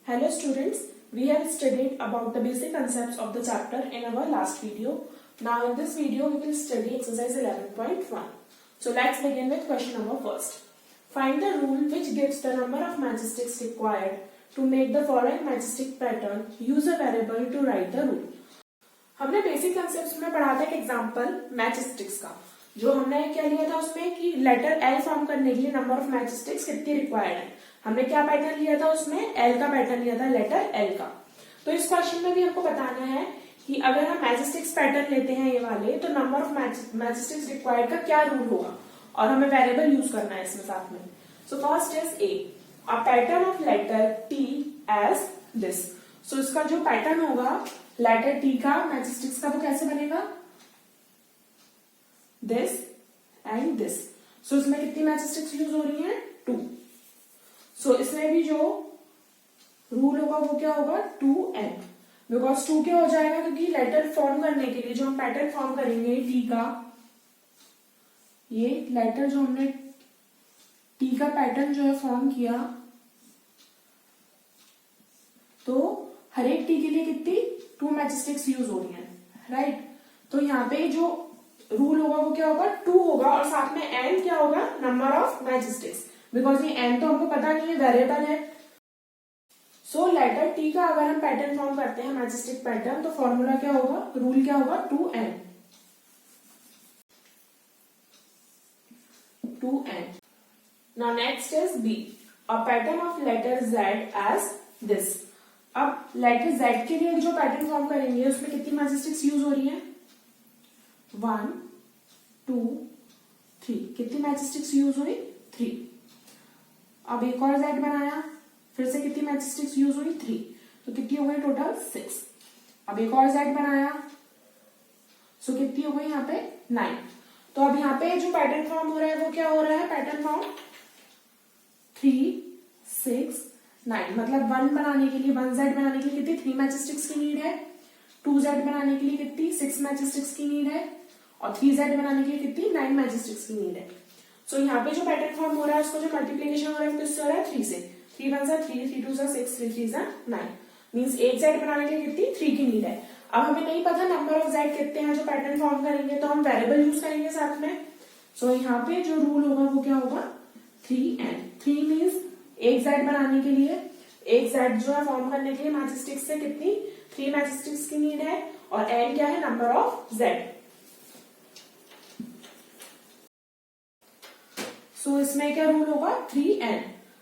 Hello students, we have studied about the basic concepts of the chapter in our last video. Now in this video we will study exercise 11.1. So let's begin with question number first. Find the rule which gives the number of match sticks required to make the following match stick pattern. Use a variable to write the rule. हमने basic concepts में पढ़ा था एक example match sticks का, जो हमने क्या लिया था उसमें कि लेटर एल फॉर्म करने के लिए नंबर ऑफ मैच स्टिक्स कितनी रिक्वायर्ड है. हमने क्या पैटर्न लिया था उसमें, एल का पैटर्न लिया था, लेटर एल का. तो इस क्वेश्चन में भी हमको बताना है कि अगर हम मैच स्टिक्स पैटर्न लेते हैं ये वाले, तो number of match sticks required का क्या रूल होगा, और हमें वेरिएबल यूज करना है इसमें साथ में. So first is A, a pattern of letter T as this. So इसका जो पैटर्न होगा लेटर टी का मैच स्टिक्स का, वो कैसे बनेगा, दिस एंड दिस. सो इसमें कितनी मैच स्टिक्स यूज हो रही हैं, 2. सो इसमें भी जो रूल होगा वो क्या होगा, 2n, बिकॉज 2 क्या हो जाएगा, क्योंकि लेटर फॉर्म करने के लिए जो हम पैटर्न फॉर्म करेंगे टी का, ये लेटर जो हमने टी का पैटर्न जो है फॉर्म किया, तो हर एक टी के लिए कितनी 2 मैच स्टिक्स यूज हो रही हैं, राइट. तो यहाँ पे जो रूल होगा वो क्या होगा, 2 होगा, और साथ में n क्या होगा, number of match sticks, because ये n तो हमको पता नहीं है, वेरिएबल है. सो लेटर टी का अगर हम पैटर्न फॉर्म करते हैं मैच स्टिक पैटर्न, तो फॉर्मूला क्या होगा, रूल क्या होगा, 2n. Now next is B, a pattern of letter z as this. अब लेटर z के लिए जो पैटर्न फॉर्म करेंगे उसमें कितनी मैच स्टिक्स यूज हो रही है, 1 2 3. कितनी मैच स्टिक्स यूज हुई, 3. अब एक और z बनाया, फिर से कितनी मैच स्टिक्स यूज हुई, 3. तो कितनी हो गई टोटल, 6. अब एक और z बनाया, सो कितनी हो गई यहाँ पे, 9. तो अब यहाँ पे जो पैटर्न फॉर्म हो रहा है वो क्या हो रहा है, पैटर्न फॉर्म 3 6 9. मतलब 1 बनाने के लिए, 1z बनाने के लिए कितनी 3 मैच स्टिक्स की नीड है, 2z बनाने के लिए कितनी 6 मैच स्टिक्स की नीड है, और 3z बनाने के लिए कितनी 9 मैच स्टिक्स की नीड है. सो यहाँ पे जो पैटर्न फॉर्म हो रहा है उसको जो मल्टीप्लीकेशन हो रहा है वो किससे हो रहा है, 3 से. 3 1 3, 3 2 6, 3 3 9. मीन्स एक z बनाने के लिए कितनी 3 की नीड है. अब हमें नहीं पता नंबर ऑफ z कितने हैं जो पैटर्न फॉर्म करेंगे, तो हम वेरिएबल यूज करेंगे साथ में. सो यहाँ पे जो रूल होगा वो क्या होगा, 3n. 3 मीन्स एक z बनाने के लिए, एक z जो है फॉर्म करने के लिए मैच स्टिक्स से कितनी 3 मैच स्टिक्स की नीड है, और n क्या है, नंबर ऑफ z. सो इसमें क्या रूल होगा, 3n.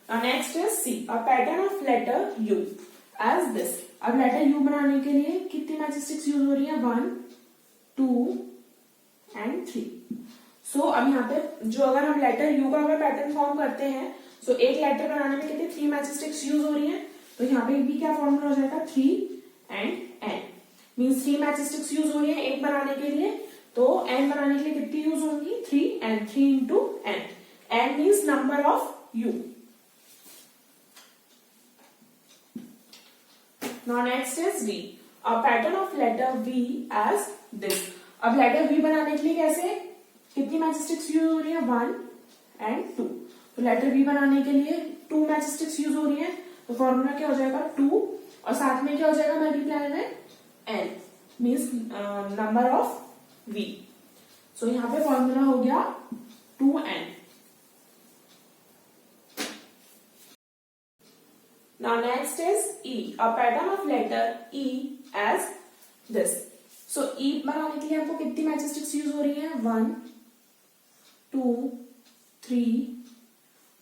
Next is C, a pattern of letter u as this. अब लेटर u बनाने के लिए कितनी मैच स्टिक्स यूज हो रही है, 1 2 एंड 3. सो अब यहाँ पे जो अगर हम लेटर u का अगर पैटर्न फॉर्म करते हैं, सो एक लेटर बनाने में कितनी 3 मैच स्टिक्स यूज हो रही है, तो यहाँ पे भी क्या फॉर्मूला हो जाएगा, 3 and n. Means 3 match sticks use हो रही है एक बनाने के लिए, तो n बनाने के लिए कितनी यूज होंगी, 3 and 3 into n. n means number of u. Now next is V, a pattern of letter V as this. अब लेटर V बनाने के लिए कैसे, कितनी मैच स्टिक्स यूज हो रही है, 1 एंड 2. तो लेटर V बनाने के लिए 2 मैच स्टिक्स यूज हो रही है, तो फॉर्मूला क्या हो जाएगा, 2, और साथ में क्या हो जाएगा, मल्टीप्लाई में n, means number of V. सो यहाँ पे फॉर्मूला हो गया 2n. Now next is E, a pattern of letter E as this. So E बनाने के लिए आपको कितनी मैच स्टिक्स यूज हो रही है, 1 2 3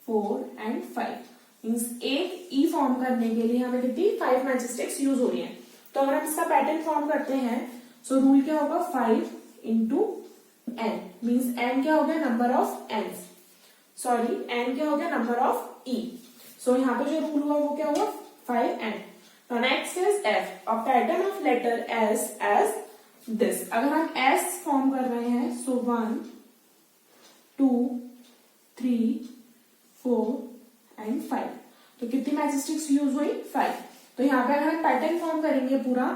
4 एंड 5. मीन्स एक E फॉर्म करने के लिए हमें कितनी 5 मैच स्टिक्स यूज हो रही है. तो अगर हम इसका पैटर्न फॉर्म करते हैं, सो रूल क्या होगा, 5 इंटू n. मीन्स n क्या हो गया, number of n. Sorry, n क्या हो गया, नंबर ऑफ E. सो यहाँ पे जो रूल हुआ वो क्या हुआ, 5n. तो next is F, a pattern of letter S as this. अगर हम S फॉर्म कर रहे हैं, सो 1 2 3 4 एंड 5. तो कितनी मैच स्टिक्स यूज हुई, 5. तो यहाँ पे अगर हम पैटर्न फॉर्म करेंगे पूरा,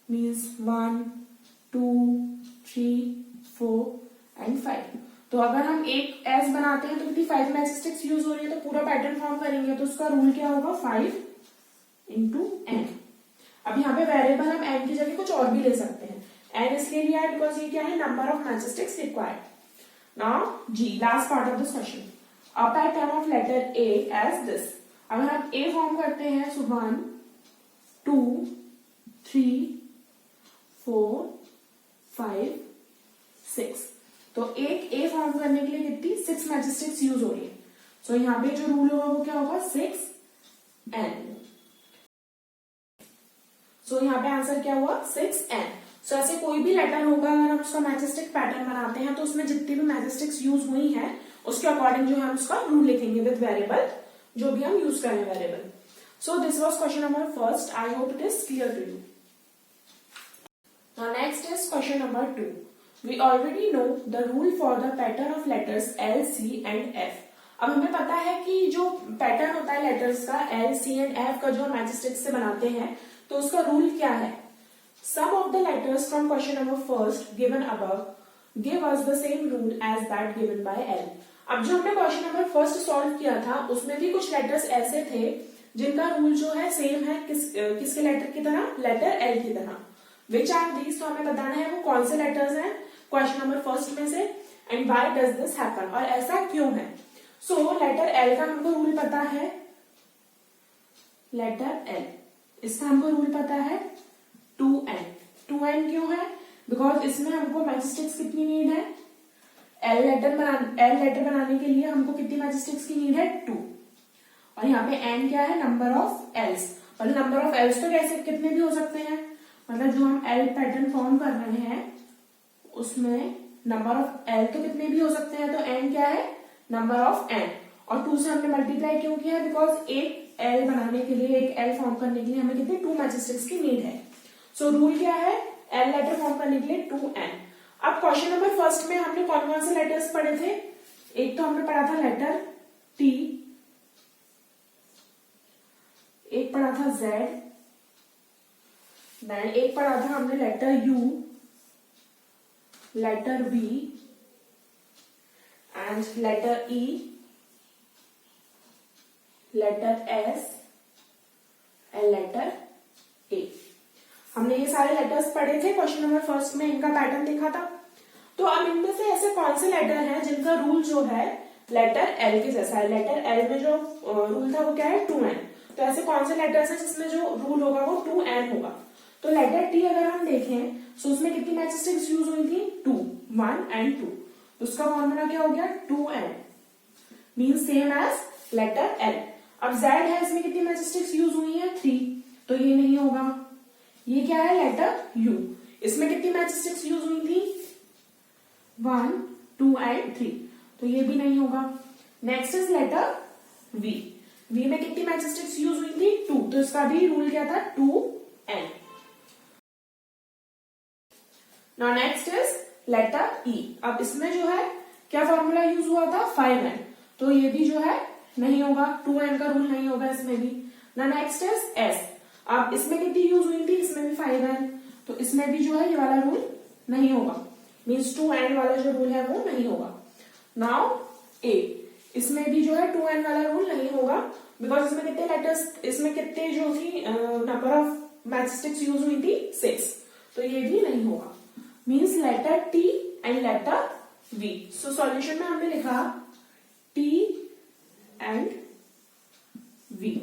मीन्स 1 2 3 4 एंड 5. तो अगर हम एक एस बनाते हैं तो कितनी 5 मैच स्टिक्स यूज हो रही है, तो पूरा पैटर्न फॉर्म करेंगे तो उसका रूल क्या होगा, 5 इंटू एन। अब यहाँ पे वेरिएबल हम एन की जगह कुछ और भी ले सकते हैं। एन इसलिए लिया है बिकॉज ये क्या है, number of match sticks required. Now G, last part of this question, a pattern of letter A as this. अगर हम ए फॉर्म करते हैं, सो 1 2 3 4 5 6, तो एक ए फॉर्म करने के लिए कितनी 6 मैच स्टिक्स यूज हो रही है। सो यहाँ पे जो रूल होगा वो क्या होगा, 6n। सो यहाँ पे आंसर क्या हुआ, 6n। सो ऐसे कोई भी लेटर होगा, अगर हम उसका मैचस्टिक पैटर्न बनाते हैं तो उसमें जितनी भी मैचस्टिक्स यूज हुई हैं उसके अकॉर्डिंग जो है हम उसका रूल लिखेंगे विद वेरिएबल, जो भी हम यूज करें variable. So this was question number first. I hope it is clear to you. Now next is question number 2। We already know the rule for the pattern of letters L, C and F. अब हमें पता है कि जो pattern होता है letters का L, C and F का, जो मैचस्टिक्स से बनाते हैं, तो उसका रूल क्या है। Sum of the letters from question number first given above give us the same rule as that given by L. अब जो हमने क्वेश्चन नंबर फर्स्ट सॉल्व किया था उसमें भी कुछ लेटर्स ऐसे थे जिनका रूल जो है सेम है किसके लेटर की तरह, लेटर एल की तरह। विच आर दीज, तो हमें बताना है वो कौन से लेटर्स हैं क्वेश्चन नंबर फर्स्ट में से, and why does this happen, और ऐसा क्यों है। सो लेटर एल का हमको रूल पता है, लेटर एल, इसका हमको रूल पता है 2n। 2n क्यों है, बिकॉज इसमें हमको मैचस्टिक्स कितनी नीड है, एल लेटर बनाने के लिए हमको कितनी मैचस्टिक्स की नीड है, 2। और यहाँ पे n क्या है, नंबर ऑफ एल्स। और नंबर ऑफ एल्स तो कैसे कितने भी हो सकते हैं, मतलब जो हम एल पैटर्न फॉर्म कर रहे हैं उसमें नंबर ऑफ एल तो कितने भी हो सकते हैं, तो n क्या है, नंबर ऑफ n। और 2 से हमने मल्टीप्लाई क्यों किया है, बिकॉज एक एल बनाने के लिए, एक एल फॉर्म करने के लिए हमें कितने 2 मैचस्टिक्स की नीड है। सो रूल क्या है, एल लेटर फॉर्म करने के लिए 2n। अब क्वेश्चन नंबर फर्स्ट में हमने कौन कौन से लेटर्स पढ़े थे, एक तो हमने पढ़ा था लेटर टी, एक पढ़ा था Z, देन एक पढ़ा था हमने letter U, letter B and letter E, letter S and letter A। हमने ये सारे लेटर्स पढ़े थे क्वेश्चन नंबर फर्स्ट में, इनका पैटर्न देखा था। तो अब इनमें से ऐसे कौन से लेटर हैं जिनका रूल जो है लेटर एल के जैसा है। लेटर एल में जो रूल था वो क्या है, 2n। तो ऐसे कौन से लेटर्स हैं जिसमें जो रूल होगा वो 2n होगा। तो लेटर टी अगर हम देखें तो उसमें कितनी मैचस्टिक्स यूज हुई थी, 2, 1 एंड 2। उसका फॉर्मूला क्या हो गया, 2n, mean same as letter L. अब Z है, इसमें कितनी मैचस्टिक्स यूज हुई है, 3, तो ये नहीं होगा। ये क्या है, लेटर U, इसमें कितनी मैचस्टिक्स यूज हुई थी, 1, 2 एंड 3, तो ये भी नहीं होगा। Next is letter V। V में कितनी मैचस्टिक्स यूज हुई थी, 2, तो इसका भी रूल क्या था, 2n। Now next is letter E। अब इसमें जो है क्या फॉर्मूला यूज हुआ था, 5n, तो ये भी जो है नहीं होगा, 2n का रूल नहीं होगा इसमें भी। ना नेक्स्ट इज S। अब इसमें कितनी यूज हुई थी, इसमें भी 5n, तो इसमें भी जो है ये वाला रूल नहीं होगा, मीन्स 2n वाला जो रूल है वो नहीं होगा। नाउ A, इसमें भी जो है 2n वाला रूल नहीं होगा, बिकॉज इसमें कितने लेटर्स, इसमें कितने जो थी नंबर ऑफ मैचस्टिक्स यूज हुई थी, 6, तो ये भी नहीं होगा, means letter T and letter V। So solution में हमने लिखा T एंड V।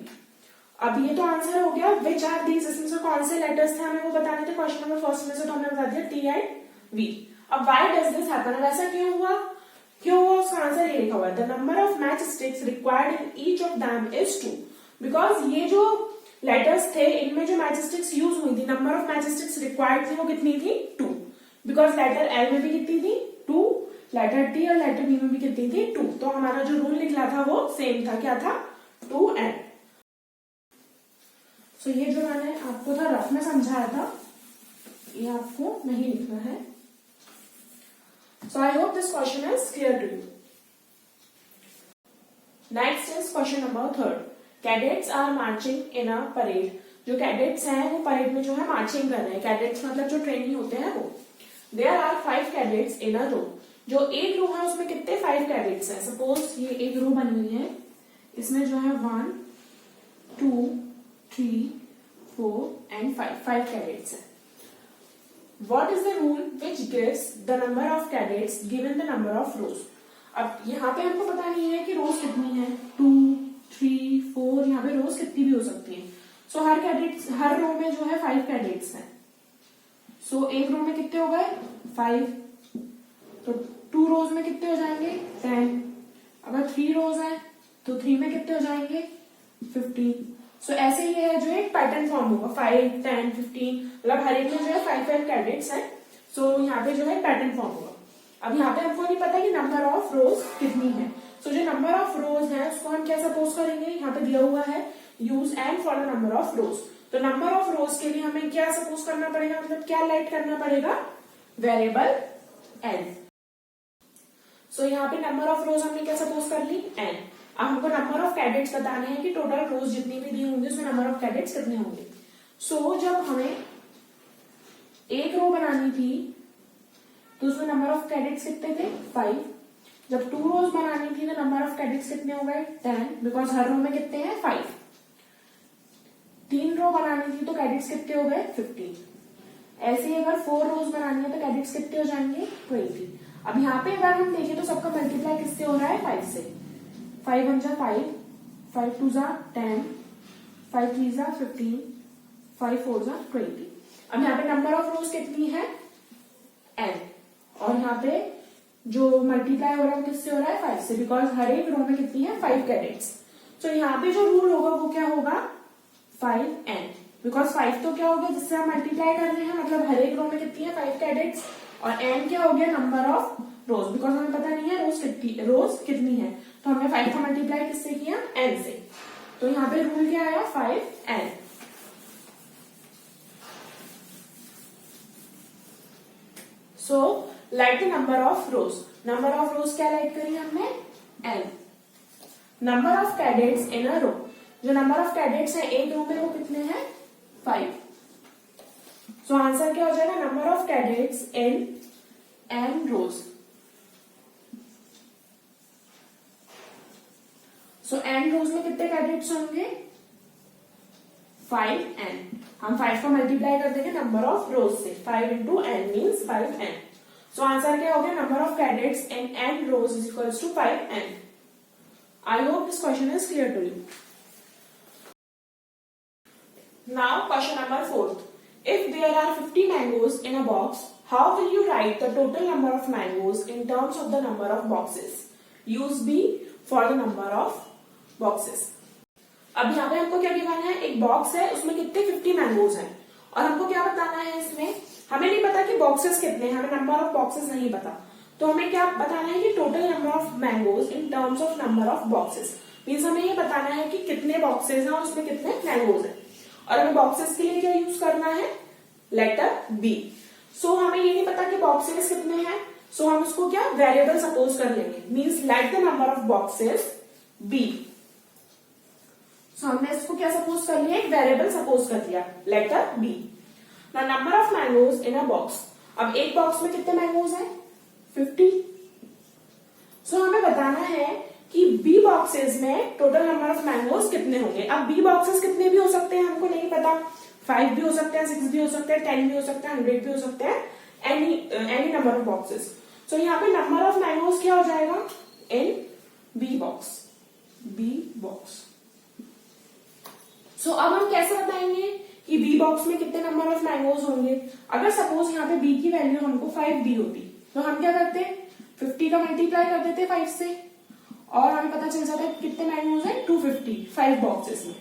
अब ये तो आंसर हो गया, विच आर दीज, इसमें से कौन से लेटर्स थे हमें वो बताने थे क्वेश्चन नंबर फर्स्ट में से, तो हमने बता दिया T एंड V। अब व्हाई डज दिस हैपन, अब ऐसा क्यों हुआ, उसका आंसर ये लिखा हुआ है, the number of match sticks required in each of them is 2। Because ये जो लेटर्स थे इनमें जो मैच स्टिक्स यूज हुई थी, number of match sticks required थी वो कितनी थी, 2। बिकॉज लेटर एल में भी कितनी थी, 2, लेटर टी और लेटर बी में भी कितनी थी, 2। तो हमारा जो रूल निकला था वो सेम था, क्या था, 2n। सो ये जो मैंने आपको था रफ में समझाया था, ये आपको नहीं लिखना है। So I hope this question is clear to you. Next is question number 3. Cadets are marching in a parade. जो कैडेट्स हैं वो परेड में जो है मार्चिंग कर रहे हैं। कैडेट्स मतलब जो ट्रेनिंग होते हैं वो। There are 5 cadets in a row. जो एक रो है उसमें कितने 5 कैडेट्स हैं। सपोज ये एक रो बनी हुई है, इसमें जो है 1, 2, 3, 4 and 5 cadets है. What is the rule which gives the number of cadets given the number of rows? अब यहाँ पे हमको पता नहीं है कि रोज कितनी है, 2, 3, 4, यहाँ पे रोज कितनी भी हो सकती है. सो हर रो में जो है 5 कैडेट्स हैं. सो एक रो में कितने हो गए 5, तो 2 रोज में कितने हो जाएंगे 10. अगर 3 रोज है तो 3 में कितने हो जाएंगे 15. सो ऐसे ही है जो एक पैटर्न फॉर्म होगा 5, 10, 15, मतलब हर एक में जो है 5 कैडेट्स हैं. सो यहाँ पे जो है पैटर्न फॉर्म होगा. अब यहाँ पे हमको नहीं पता कि नंबर ऑफ रोज कितनी है. सो जो नंबर ऑफ रोज है उसको हम क्या सपोज करेंगे, यहाँ पे दिया हुआ है use N for the number of रोज. तो नंबर ऑफ रोज के लिए हमें क्या सपोज करना पड़ेगा, मतलब क्या राइट करना पड़ेगा, वेरिएबल एन. सो यहाँ पे नंबर ऑफ रोज हमने क्या सपोज कर ली एन. अब हमको नंबर ऑफ कैडेट्स बताने हैं कि टोटल रोज जितनी भी दी होंगी उसमें नंबर ऑफ कैडेट्स कितने होंगे. सो जब हमें एक रो बनानी थी तो उसमें नंबर ऑफ कैडेट्स कितने थे 5. जब 2 रोज बनानी थी तो नंबर ऑफ कैडेट्स कितने हो गए 10, बिकॉज हर रो में कितने हैं 5. 3 रो बनानी थी तो कैडेट्स कितने हो गए 15. ऐसे ही अगर 4 रोज बनानी है तो कैडेट्स कितने हो जाएंगे 20. अब यहाँ पे अगर हम देखें तो सबका मल्टीप्लाई किससे हो रहा है 5 से. 5 1 जा 5, 5 2 जा 10, 5 3 जा 15, 5 4 जा 20. अब यहाँ पे नंबर ऑफ रोज कितनी है n, और यहाँ पे जो मल्टीप्लाई हो रहा है वो किससे हो रहा है 5 से, बिकॉज हर एक रो में कितनी है 5 कैडेट्स. तो यहाँ पे जो रूल होगा वो क्या होगा 5n, बिकॉज 5 तो क्या हो गया जिससे हम मल्टीप्लाई कर रहे हैं, मतलब हर एक रो में कितनी है 5 कैडेट्स, और n क्या हो गया नंबर ऑफ रोज, बिकॉज हमें पता नहीं है रोज कितनी है. तो हमने 5 का मल्टीप्लाई किससे किया n से. तो यहाँ पे रूल क्या आया 5n. So light the number of rose. Number of रोज क्या लाइट करी हमने n. नंबर ऑफ कैडेट्स इन अ रो. जो नंबर ऑफ कैडेट्स है एक रो में वो कितने हैं 5. सो आंसर क्या हो जाएगा number of cadets in n rows. So n rows में कितने कैडेट्स होंगे 5n. हम 5 को मल्टीप्लाई कर देंगे नंबर ऑफ रोज से. 5 into n means 5n. So answer क्या हो गया number of cadets in n rows is equals to 5n. I hope this question is clear to you. Now question number 4. If there are 50 mangoes in a box, how will you write the total number of mangoes in terms of the number of boxes? Use B for the number of boxes. अब यहाँ पे हमको क्या given है, एक box है उसमें कितने 50 मैंगोज हैं, और हमको क्या बताना है इसमें, हमें नहीं पता कि बॉक्सेस कितने हैं, हमें नंबर ऑफ बॉक्सेस नहीं पता. तो हमें क्या बताना है कि total number of mangoes in terms of number of boxes. Means हमें ये बताना है कि कितने बॉक्सेस हैं और उसमें कितने मैंगोज हैं. और हमें बॉक्सेस के लिए क्या यूज करना है लेटर बी. सो हमें ये नहीं पता कि बॉक्सेस कितने हैं, सो हम उसको क्या वेरिएबल सपोज कर लेंगे. Means let the number of boxes B. So हमने इसको क्या सपोज कर लिया, एक वेरिएबल सपोज कर दिया letter B. Now number of mangoes in a box. अब एक बॉक्स में कितने मैंगोज हैं 50. सो हमें बताना है कि बी बॉक्सेस में टोटल नंबर ऑफ मैंगोज कितने होंगे. अब बी बॉक्सेस कितने भी हो सकते हैं हमको नहीं पता. 5 भी हो सकते हैं, 6 भी हो सकते हैं, 10 भी हो सकते हैं, 100 भी हो सकते हैं, any number of boxes. So यहाँ पे नंबर ऑफ मैंगोज क्या हो जाएगा in B box. B box. So अब हम कैसे बताएंगे कि बी बॉक्स में कितने नंबर ऑफ मैंगोज होंगे. अगर सपोज यहाँ पे बी की वैल्यू हमको 5 दी होती तो हम क्या करते 50 का मल्टीप्लाई कर देते 5 से, और हमें पता चल जाता है कितने मैंगोज हैं 250 5 बॉक्सेस में.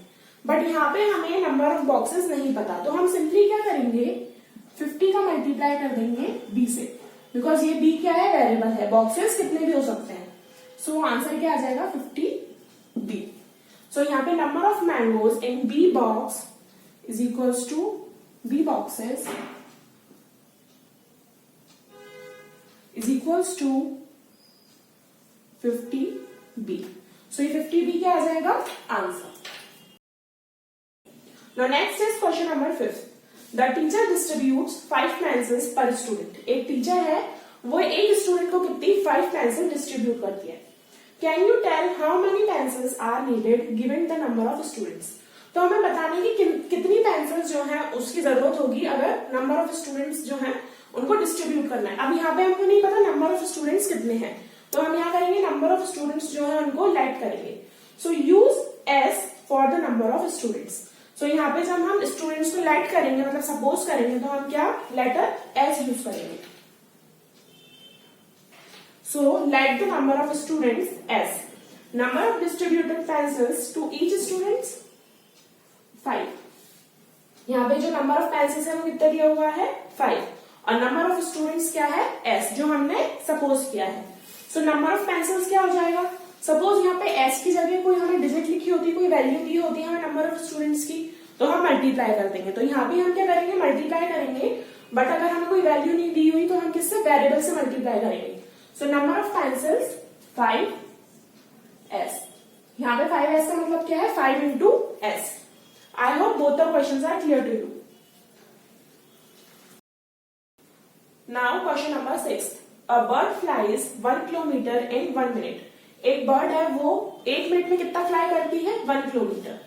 बट यहाँ पे हमें नंबर ऑफ बॉक्सेस नहीं पता, तो हम सिंपली क्या करेंगे 50 का मल्टीप्लाई कर देंगे बी से, बिकॉज ये बी क्या है वेरिएबल है, बॉक्सेस कितने भी हो सकते हैं. सो आंसर क्या आ जाएगा 50 बी. सो यहाँ पे number of mangoes in B box is equals to B boxes is equals to 50b. So ये 50b क्या आ जाएगा answer. Now next is question number 5. The teacher distributes 5 pencils per student. एक teacher है वो एक स्टूडेंट को कितनी 5 पेंसिल डिस्ट्रीब्यूट करती है. Can you tell how many pencils are needed given the number of students? तो हमें बताने की कितनी पेंसिल्स जो है उसकी जरूरत होगी अगर नंबर ऑफ स्टूडेंट्स जो है उनको डिस्ट्रीब्यूट करना है। अब यहाँ पे हमको नहीं पता नंबर ऑफ स्टूडेंट्स कितने हैं, तो हम यहाँ करेंगे नंबर ऑफ स्टूडेंट्स जो है उनको लेट करेंगे। So use S for the number of students. So यहाँ पे जब हम स्टूडेंट्स को लेट करेंगे मतलब सपोज करेंगे तो हम क्या लेटर एस यूज करेंगे। So let the number of students S. Number of distributed pencils to each students 5। यहाँ पे जो नंबर ऑफ पेंसिल्स है वो कितना दिया हुआ है 5 और नंबर ऑफ स्टूडेंट्स क्या है एस जो हमने सपोज किया है। सो नंबर ऑफ पेंसिल्स क्या हो जाएगा, सपोज यहाँ पे एस की जगह कोई हमें डिजिट लिखी होती, कोई वैल्यू दी होती है हमें नंबर ऑफ स्टूडेंट्स की, तो हम मल्टीप्लाई कर देंगे। तो यहाँ पे हम क्या करेंगे मल्टीप्लाई करेंगे, बट अगर हमें कोई वैल्यू नहीं दी हुई तो हम किससे वेरिएबल से मल्टीप्लाई करेंगे। So number of pencils 5s। यहाँ पे 5s का मतलब क्या है 5 into S. I hope both the questions are clear to you. Now question number 6। A bird flies 1 kilometre in 1 minute. एक बर्ड है वो 1 मिनट में कितना फ्लाई करती है 1 kilometre.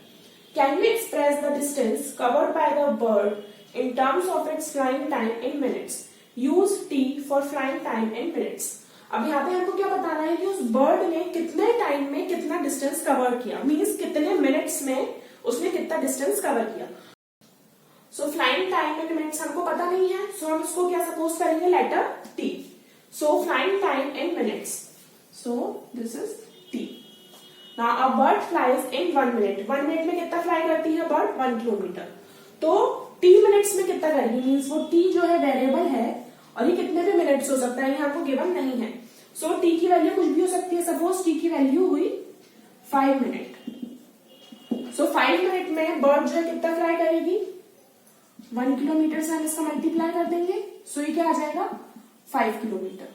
Can you express the distance covered by the bird in terms of its flying time in minutes. Use T for flying time in minutes. अब यहाँ पे हमको क्या बताना है कि उस बर्ड ने कितने टाइम में कितना डिस्टेंस कवर किया, मीन्स कितने मिनट्स में उसने कितना डिस्टेंस कवर किया। सो फ्लाइंग टाइम इन मिनट्स हमको पता नहीं है, सो हम इसको क्या सपोज करेंगे letter T. So flying time in minutes, so this is T. Now a bird flies in 1 minute. 1 minute में कितना फ्लाई करती है बर्ड 1 किलोमीटर। तो टी मिनट्स में कितना करेगी, मीन्स वो टी जो है वेरिएबल है और ये कितने भी मिनट्स हो सकता है ये आपको गिवन नहीं है। सो टी की वैल्यू कुछ भी हो सकती है, सपोज टी की वैल्यू हुई 5 मिनट। सो 5 मिनट में बर्ड जो है कितना फ्लाई करेगी 1 किलोमीटर से हम इसका मल्टीप्लाई कर देंगे। सो ये क्या आ जाएगा 5 किलोमीटर।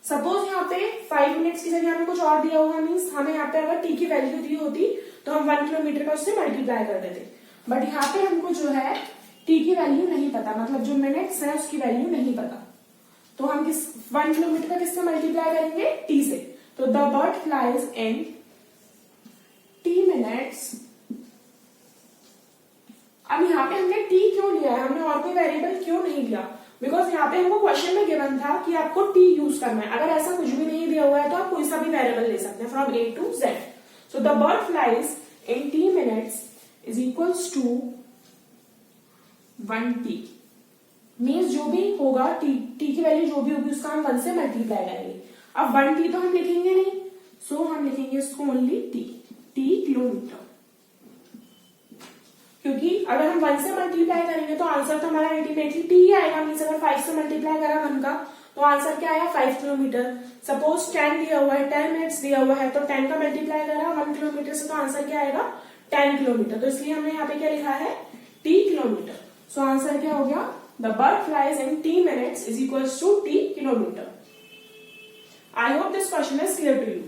सपोज यहाँ पे 5 मिनट्स की जगह हमें कुछ और दिया हुआ, मीन्स हमें यहाँ पे अगर टी की वैल्यू दी होती तो हम 1 किलोमीटर का उससे मल्टीप्लाई कर देते, बट यहाँ पे हमको जो है टी की वैल्यू नहीं पता, मतलब जो मिनट्स है उसकी वैल्यू नहीं पता, तो हम 1 किलोमीटर का किससे मल्टीप्लाई करेंगे टी से। तो the bird flies in T minutes. अब यहाँ पे हमने टी क्यों लिया है, हमने और कोई वेरिएबल क्यों नहीं लिया, बिकॉज यहाँ पे हमको क्वेश्चन में गिवन था कि आपको टी यूज करना है। अगर ऐसा कुछ भी नहीं दिया हुआ है तो आप कोई सा भी वेरिएबल ले सकते हैं from A to Z. So the bird flies in T minutes is equals to 1t। Means जो भी होगा टी की वैल्यू जो भी होगी उसका हम 1 से मल्टीप्लाई करेंगे। अब 1t तो हम लिखेंगे नहीं, सो हम लिखेंगे इसको ओनली टी किलोमीटर, क्योंकि अगर हम 1 से मल्टीप्लाई करेंगे तो आंसर तो हमारा अल्टीमेटली टी ही आएगा। मीन्स अगर 5 से मल्टीप्लाई करा 1 का तो आंसर क्या आया 5 किलोमीटर। सपोज 10 दिया हुआ है, 10 मिनट्स दिया हुआ है, तो 10 का मल्टीप्लाई करा 1 किलोमीटर से तो आंसर क्या आएगा 10 किलोमीटर। तो इसलिए हमने यहाँ पे क्या लिखा है टी किलोमीटर। सो आंसर क्या हो गया the bird flies in T minutes is equals to T kilometre. I hope this question is clear to you.